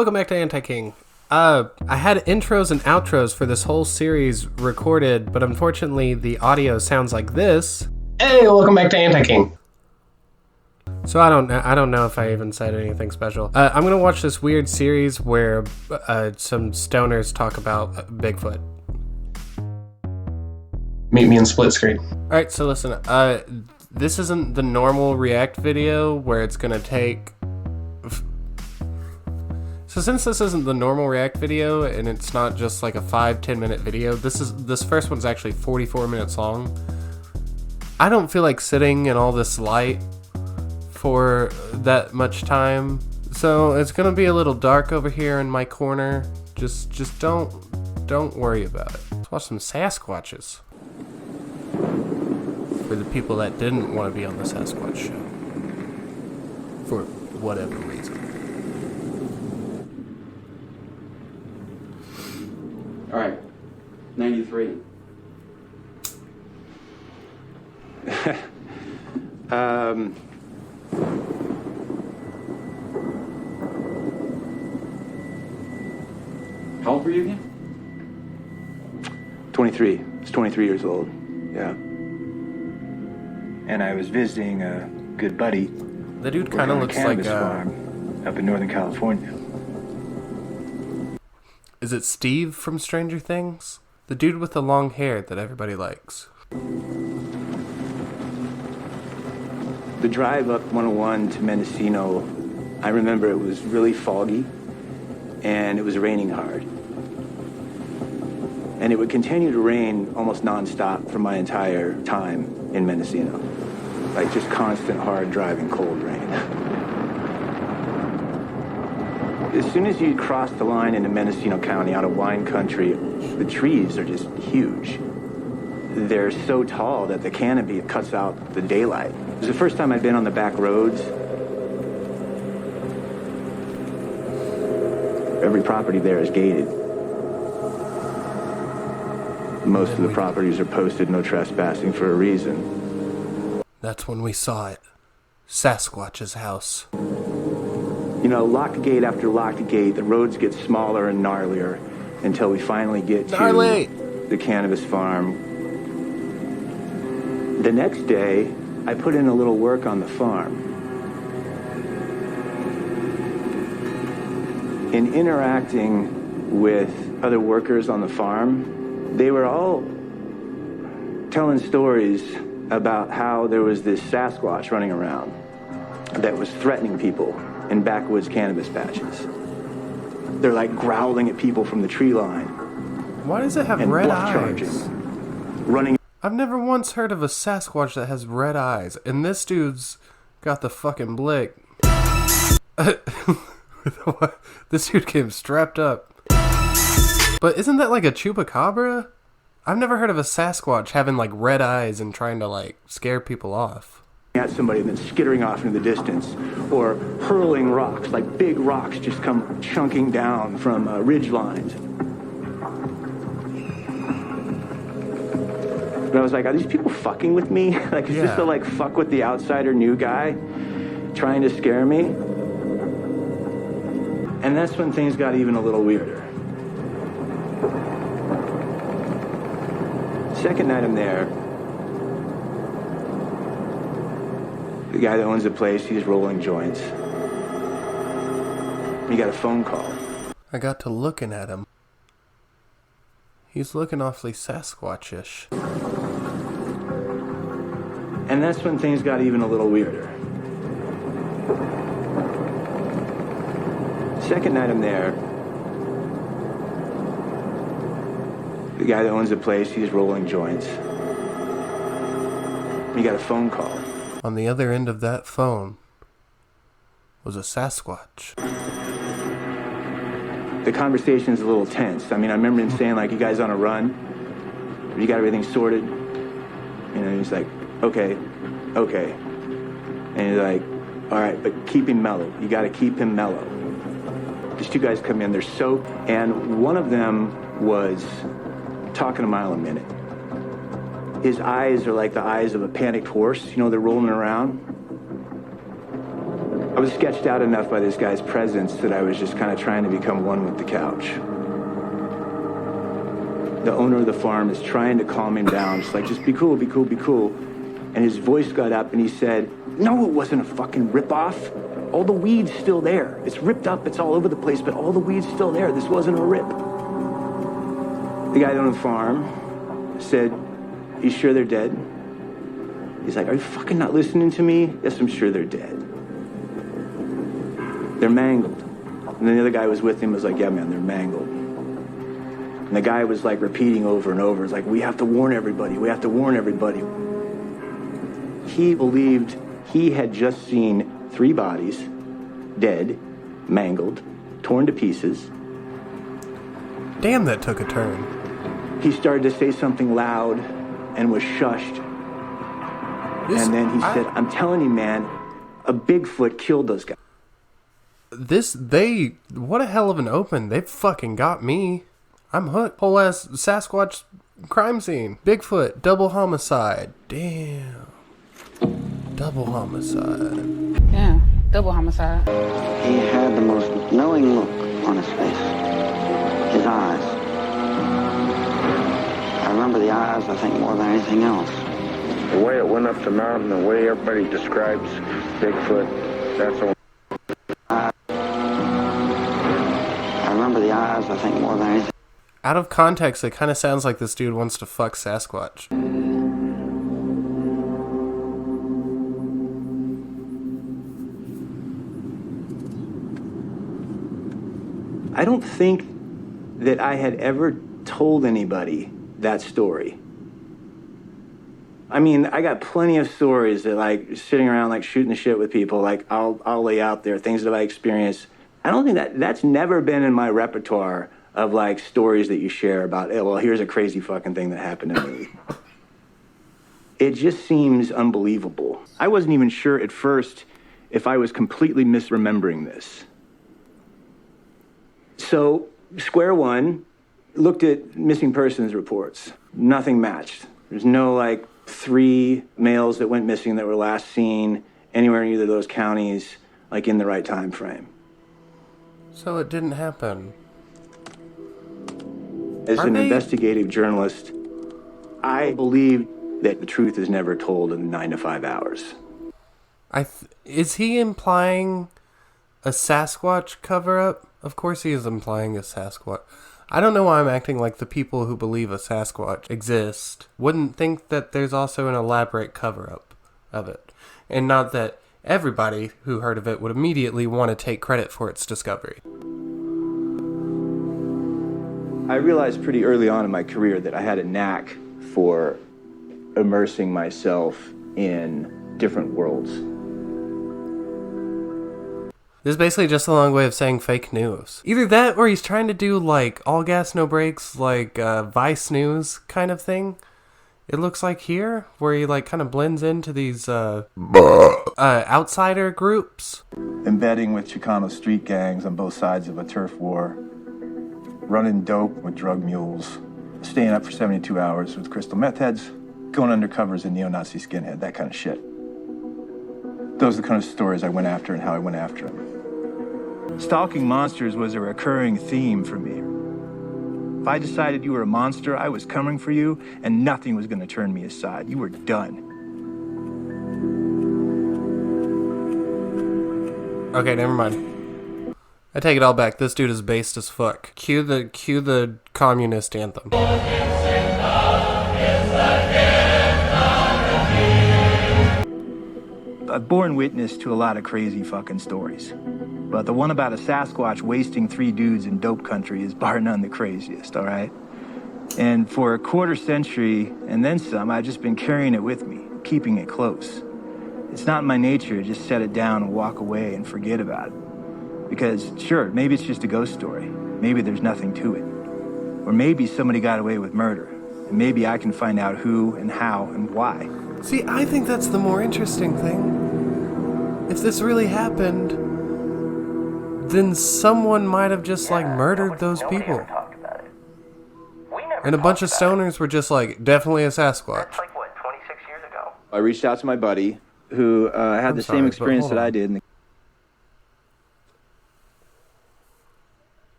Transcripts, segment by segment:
welcome back to Anti-King. I had intros and outros for this whole series recorded, but unfortunately the audio sounds like this. Hey, welcome back to Anti-King. So I don't know if I even said anything special. I'm gonna watch this weird series where some stoners talk about Bigfoot. Meet me in split screen. Alright, so listen, this isn't the normal React video where it's gonna take... So since this isn't the normal React video, and it's not just like a 5-10 minute video, this first one's actually 44 minutes long. I don't feel like sitting in all this light for that much time. So it's gonna be a little dark over here in my corner. Just don't worry about it. Let's watch some Sasquatches. For the people that didn't want to be on the Sasquatch show. For whatever reason. All right, 93. How old were you again? 23. I was 23 years old. Yeah. And I was visiting a good buddy. The dude kind of looks like farm up in Northern California. Is it Steve from Stranger Things? The dude with the long hair that everybody likes. The drive up 101 to Mendocino, I remember it was really foggy and it was raining hard. And it would continue to rain almost nonstop for my entire time in Mendocino. Like just constant hard driving, cold rain. As soon as you cross the line into Mendocino County out of wine country, the trees are just huge. They're so tall that the canopy cuts out the daylight. It was the first time I'd been on the back roads. Every property there is gated. Most of the properties are posted no trespassing for a reason. That's when we saw it. Sasquatch's house. You know, locked gate after locked gate, the roads get smaller and gnarlier until we finally get to the cannabis farm. The next day, I put in a little work on the farm. In interacting with other workers on the farm, they were all telling stories about how there was this Sasquatch running around that was threatening people in backwoods cannabis patches. They're like growling at people from the tree line. Why does it have red eyes? Running. I've never once heard of a Sasquatch that has red eyes, and this dude's got the fucking blick. This dude came strapped up. But isn't that like a chupacabra? I've never heard of a Sasquatch having like red eyes and trying to like scare people off. At somebody and then skittering off into the distance, or hurling rocks, like big rocks just come chunking down from ridge lines. And I was like, are these people fucking with me? Like, is this the like fuck with the outsider new guy trying to scare me? And that's when things got even a little weirder. Second night I'm there, the guy that owns the place, he's rolling joints. He got a phone call. I got to looking at him. He's looking awfully Sasquatchish. And that's when things got even a little weirder. Second night I'm there, the guy that owns the place, he's rolling joints. He got a phone call. On the other end of that phone was a Sasquatch. The conversation's a little tense. I mean, I remember him saying, like, you guys on a run? You got everything sorted? You know, he's like, okay. And he's like, all right, but keep him mellow. You got to keep him mellow. These two guys come in, they're soaked, and one of them was talking a mile a minute. His eyes are like the eyes of a panicked horse. You know, they're rolling around. I was sketched out enough by this guy's presence that I was just kind of trying to become one with the couch. The owner of the farm is trying to calm him down. Just like, just be cool, be cool, be cool. And his voice got up and he said, no, it wasn't a fucking rip-off. All the weed's still there. It's ripped up, it's all over the place, but all the weed's still there. This wasn't a rip. The guy on the farm said, you sure they're dead? He's like, are you fucking not listening to me? Yes, I'm sure they're dead. They're mangled. And then the other guy was with him was like, yeah, man, they're mangled. And the guy was like repeating over and over. It's like, we have to warn everybody. We have to warn everybody. He believed he had just seen 3 bodies, dead, mangled, torn to pieces. Damn, that took a turn. He started to say something loud and was shushed. And then he said, I'm telling you, man, a Bigfoot killed those guys. What a hell of an open. They fucking got me. I'm hooked. Whole ass Sasquatch crime scene. Bigfoot, double homicide. Damn. Double homicide. Yeah, double homicide. He had the most knowing look on his face. His eyes. I remember the eyes, I think, more than anything else. The way it went up the mountain, the way everybody describes Bigfoot, that's all. I remember the eyes, I think, more than anything. Out of context, it kind of sounds like this dude wants to fuck Sasquatch. I don't think that I had ever told anybody that story. I mean, I got plenty of stories that, like, sitting around, like, shooting the shit with people, like, I'll lay out there, things that I experienced. I don't think that's never been in my repertoire of, like, stories that you share about, hey, well, here's a crazy fucking thing that happened to me. It just seems unbelievable. I wasn't even sure at first if I was completely misremembering this. So, square one, looked at missing persons reports. Nothing matched. There's no, like, 3 males that went missing that were last seen anywhere in either of those counties, like, in the right time frame. So it didn't happen. As an investigative journalist, I believe that the truth is never told in 9 to 5 hours. Is he implying a Sasquatch cover-up? Of course he is implying a Sasquatch. I don't know why I'm acting like the people who believe a Sasquatch exist wouldn't think that there's also an elaborate cover-up of it. And not that everybody who heard of it would immediately want to take credit for its discovery. I realized pretty early on in my career that I had a knack for immersing myself in different worlds. This is basically just a long way of saying fake news. Either that or he's trying to do like all gas, no brakes, like Vice News kind of thing. It looks like here, where he like kind of blends into these outsider groups. Embedding with Chicano street gangs on both sides of a turf war. Running dope with drug mules. Staying up for 72 hours with crystal meth heads. Going undercover as a neo-Nazi skinhead, that kind of shit. Those are the kind of stories I went after and how I went after them. Stalking monsters was a recurring theme for me. If I decided you were a monster, I was coming for you, and nothing was going to turn me aside. You were done. Okay, never mind. I take it all back. This dude is based as fuck. Cue the communist anthem. I've borne witness to a lot of crazy fucking stories. But the one about a Sasquatch wasting 3 dudes in dope country is bar none the craziest, all right? And for a quarter century, and then some, I've just been carrying it with me, keeping it close. It's not in my nature to just set it down and walk away and forget about it. Because, sure, maybe it's just a ghost story. Maybe there's nothing to it. Or maybe somebody got away with murder. And maybe I can find out who and how and why. See, I think that's the more interesting thing. If this really happened, then someone might have just, like, murdered those people. And a bunch of stoners were just like, definitely a Sasquatch. That's like, what, 26 years ago? I reached out to my buddy who had the same experience that I did.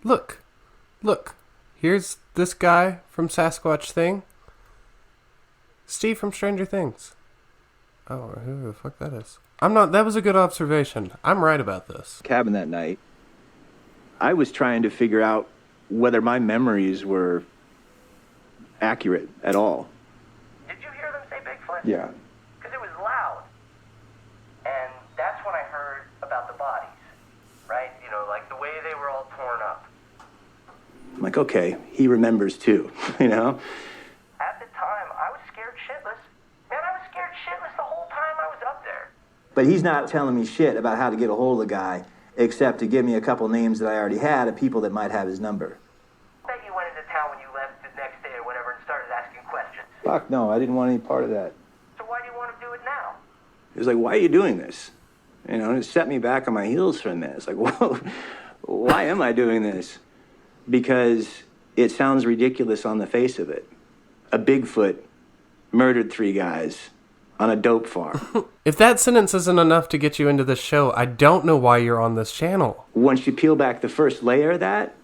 Look. Here's this guy from Sasquatch thing. Steve from Stranger Things. Oh, who the fuck that is? That was a good observation. I'm right about this. Cabin that night, I was trying to figure out whether my memories were accurate at all. Did you hear them say Bigfoot? Yeah. Because it was loud. And that's when I heard about the bodies, right? You know, like the way they were all torn up. I'm like, okay, he remembers too, you know? At the time, I was scared shitless. Man, I was scared shitless the whole time I was up there. But he's not telling me shit about how to get a hold of the guy, except to give me a couple names that I already had of people that might have his number. I bet you went into town when you left the next day or whatever and started asking questions. Fuck no, I didn't want any part of that. So why do you want to do it now? It was like, why are you doing this? You know, and it set me back on my heels for a minute. It's like, whoa, why am I doing this? Because it sounds ridiculous on the face of it. A Bigfoot murdered 3 guys on a dope farm. If that sentence isn't enough to get you into this show, I don't know why you're on this channel. Once you peel back the first layer of that,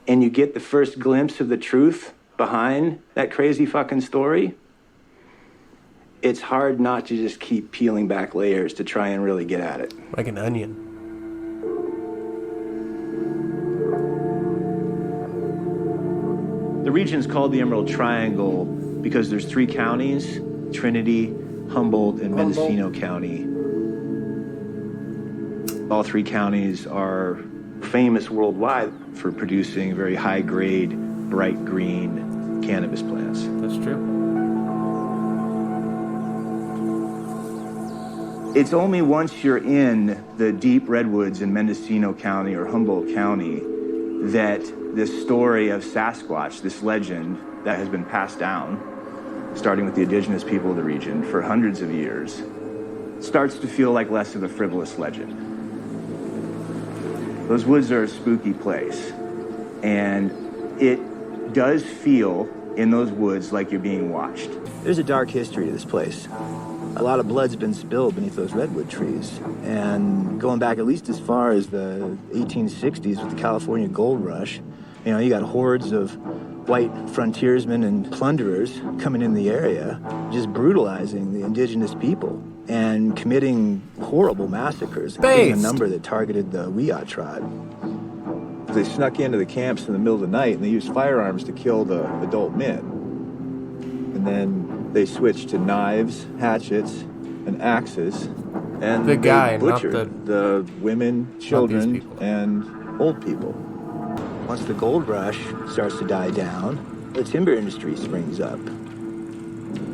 and you get the first glimpse of the truth behind that crazy fucking story, it's hard not to just keep peeling back layers to try and really get at it. Like an onion. The region's called the Emerald Triangle because there's 3 counties, Trinity, Humboldt, and Mendocino County. All 3 counties are famous worldwide for producing very high-grade, bright green cannabis plants. That's true. It's only once you're in the deep redwoods in Mendocino County or Humboldt County that this story of Sasquatch, this legend that has been passed down, starting with the indigenous people of the region for hundreds of years, starts to feel like less of a frivolous legend. Those woods are a spooky place, and it does feel in those woods like you're being watched. There's a dark history to this place. A lot of blood's been spilled beneath those redwood trees, and going back at least as far as the 1860s with the California gold rush, you know, you got hordes of white frontiersmen and plunderers coming in the area, just brutalizing the indigenous people and committing horrible massacres, including a number that targeted the Wiyot tribe. They snuck into the camps in the middle of the night and they used firearms to kill the adult men. And then they switched to knives, hatchets, and axes, and the guy, they butchered the women, children, and old people. Once the gold rush starts to die down, the timber industry springs up.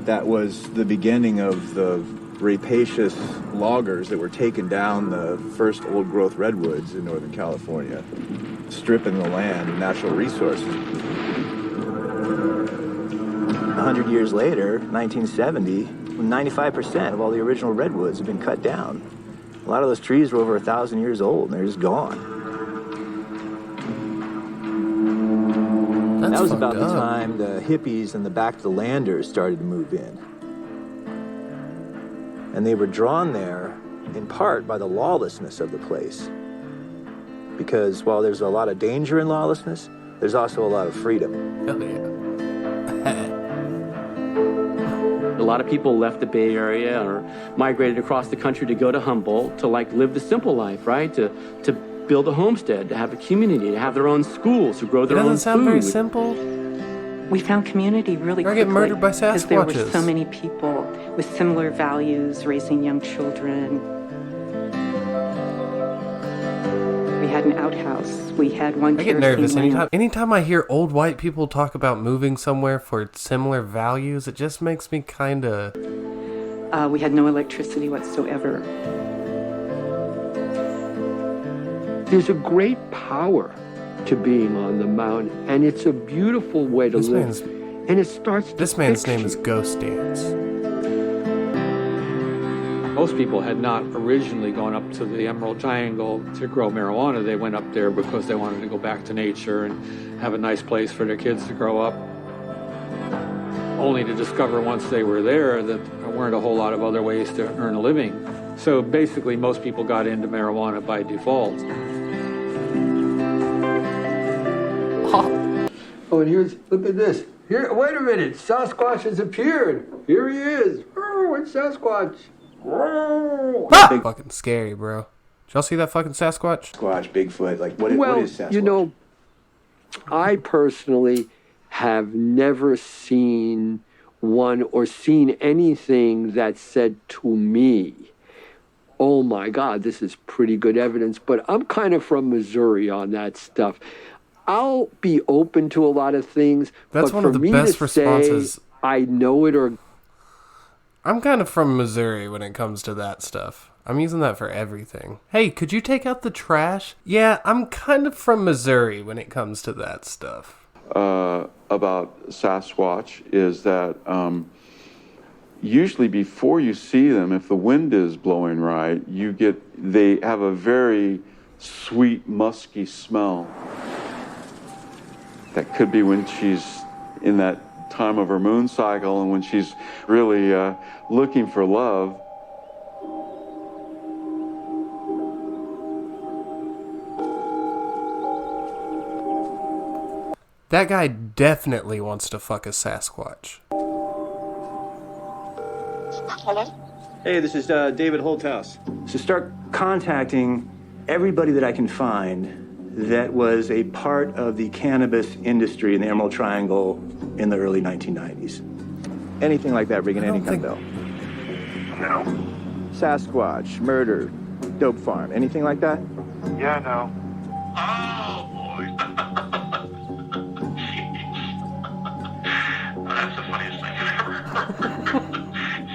That was the beginning of the rapacious loggers that were taking down the first old-growth redwoods in Northern California, stripping the land of natural resources. 100 years later, 1970, 95% of all the original redwoods have been cut down. A lot of those trees were over 1,000 years old, and they're just gone. That was about the time the hippies and the back-to-the-landers started to move in. And they were drawn there, in part, by the lawlessness of the place. Because while there's a lot of danger in lawlessness, there's also a lot of freedom. Hell yeah. A lot of people left the Bay Area or migrated across the country to go to Humboldt to like live the simple life, right? To build a homestead, to have a community, to have their own schools, to grow their own food. It doesn't sound very simple. We found community really quickly. Or get murdered by Sasquatches. Because there were so many people with similar values, raising young children. We had an outhouse. We had one I get nervous anytime I hear old white people talk about moving somewhere for similar values. It just makes me kind of... we had no electricity whatsoever. There's a great power to being on the mountain, and it's a beautiful way to live. And it starts. This man's name is Ghost Dance. Most people had not originally gone up to the Emerald Triangle to grow marijuana. They went up there because they wanted to go back to nature and have a nice place for their kids to grow up. Only to discover once they were there that there weren't a whole lot of other ways to earn a living. So basically, most people got into marijuana by default. Oh, and look at this. Here, wait a minute. Sasquatch has appeared. Here he is. Oh, it's Sasquatch. Oh. Ah! Fucking scary, bro. Did y'all see that fucking Sasquatch? Squatch, Bigfoot, like what is Sasquatch? You know, I personally have never seen one or seen anything that said to me, oh my God, this is pretty good evidence. But I'm kind of from Missouri on that stuff. I'll be open to a lot of things. That's but one for of the me best to responses. Say I know it or... I'm kind of from Missouri when it comes to that stuff. I'm using that for everything. Hey, could you take out the trash? Yeah, I'm kind of from Missouri when it comes to that stuff. About Sasquatch is that usually before you see them, if the wind is blowing right, they have a very sweet, musky smell. That could be when she's in that time of her moon cycle and when she's really looking for love. That guy definitely wants to fuck a Sasquatch. Hello? Hey, this is David Holthouse. So start contacting everybody that I can find that was a part of the cannabis industry in the Emerald Triangle in the early 1990s. Anything like that ringing any kind of bell? No. Sasquatch, murder, dope farm, anything like that? Yeah, no. Oh, boy. That's the funniest thing I've ever heard.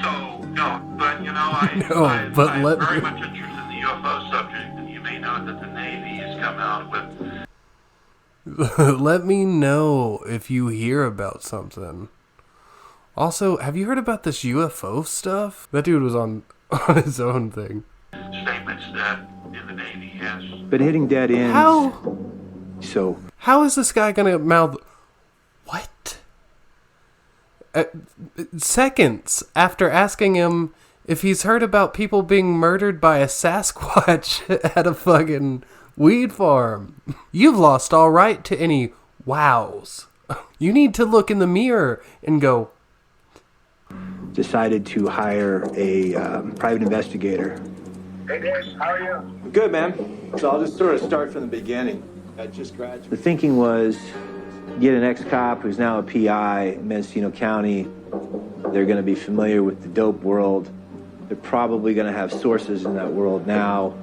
So, no, but you know, I'm very much interested in the UFO subject, and you may know that the 90's come out with... Let me know if you hear about something. Also, have you heard about this UFO stuff? That dude was on his own thing. Statements that in the Navy has been hitting dead ends. How? So how is this guy gonna mouth? What? Seconds after asking him if he's heard about people being murdered by a Sasquatch at a fucking weed farm. You've lost all right to any wows. You need to look in the mirror and go. Decided to hire a private investigator. Hey, Dave, how are you? Good, man. So I'll just sort of start from the beginning. I just graduated. The thinking was get an ex-cop who's now a PI in Mendocino County. They're going to be familiar with the dope world. They're probably going to have sources in that world now.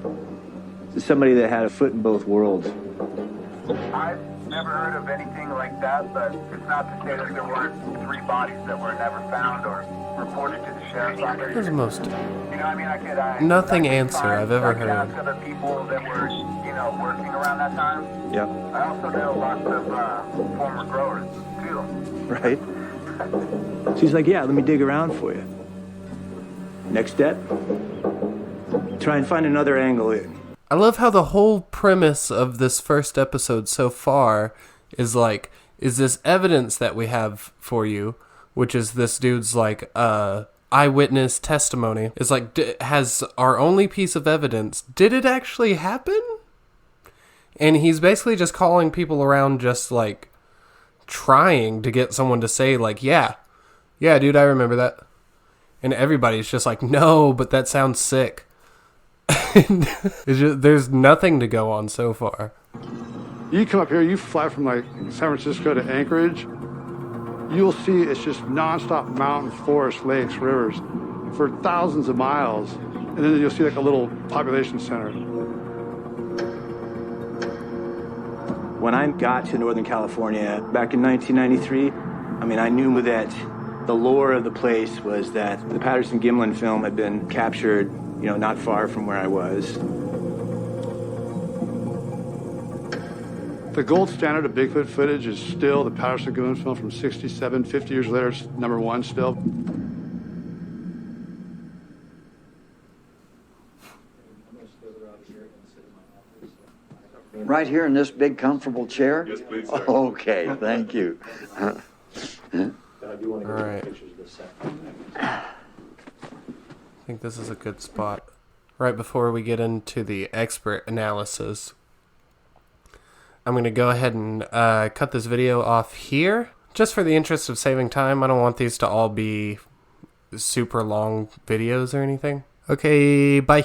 So somebody that had a foot in both worlds. I've never heard of anything like that, but it's not to say that there weren't 3 bodies that were never found or reported to the sheriff's office. That's the most You know what I mean? I could nothing answer I've ever heard. I could ask other people that were, working around that time. Yep. I also know lots of former growers, too. Right? She's like, yeah, let me dig around for you. Next step, try and find another angle in. I love how the whole premise of this first episode so far is like, is this evidence that we have for you, which is this dude's like eyewitness testimony, is like, has our only piece of evidence, did it actually happen? And he's basically just calling people around, just like trying to get someone to say like, yeah dude, I remember that. And everybody's just like, no, but that sounds sick. There's nothing to go on so far. You come up here, you fly from like San Francisco to Anchorage, you'll see it's just nonstop mountain, forest, lakes, rivers for thousands of miles. And then you'll see like a little population center. When I got to Northern California back in 1993, I knew that the lore of the place was that the Patterson-Gimlin film had been captured, not far from where I was. The gold standard of Bigfoot footage is still the Patterson-Gimlin film from 67. 50 years later, it's #1 still. Right here in this big, comfortable chair? Yes, please, sir. Okay, thank you. All right. I think this is a good spot. Right before we get into the expert analysis, I'm going to go ahead and cut this video off here. Just for the interest of saving time, I don't want these to all be super long videos or anything. Okay, bye.